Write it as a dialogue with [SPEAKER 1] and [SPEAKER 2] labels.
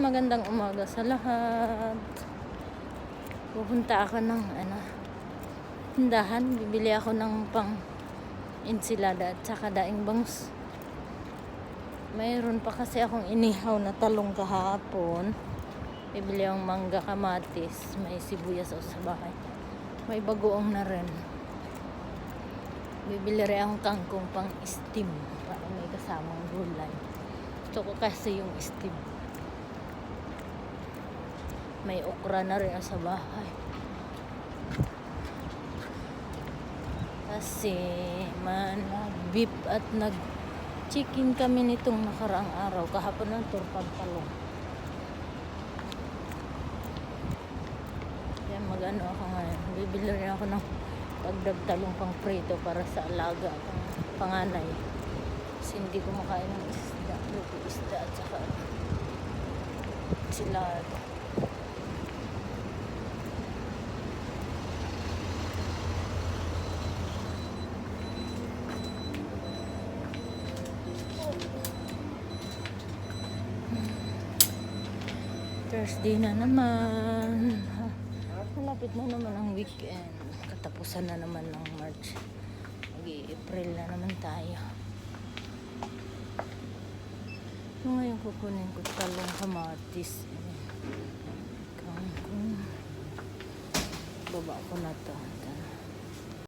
[SPEAKER 1] magandang umaga sa lahat. Pupunta ako ng tindahan. Bibili ako ng pang ensilada at saka daing bangus. Mayroon pa kasi akong inihaw na talong kahapon. Bibili akong mangga, kamatis, may sibuyas sa bahay. May bagoong na rin. Bibili rin akong kangkong pang steam para may kasamang gulay. Gusto ko kasi yung steam. May okra na rin sa bahay. Kasi nag-beef at nag-chicken kami nitong nakaraang araw. Kahapon ng turpag talong. Kaya mag-ano ako ngayon. Bibili rin ako ng dagdag talong pang prito para sa alaga akong panganay. Kasi hindi ko makain ng isda. Luto isda at saka silado. Thursday na naman. Malapit na naman ang weekend. Katapusan na naman ng March. Mag-April na naman tayo. So ngayon kukunin ko talong, kamatis. Kangkong. Baba ko na to.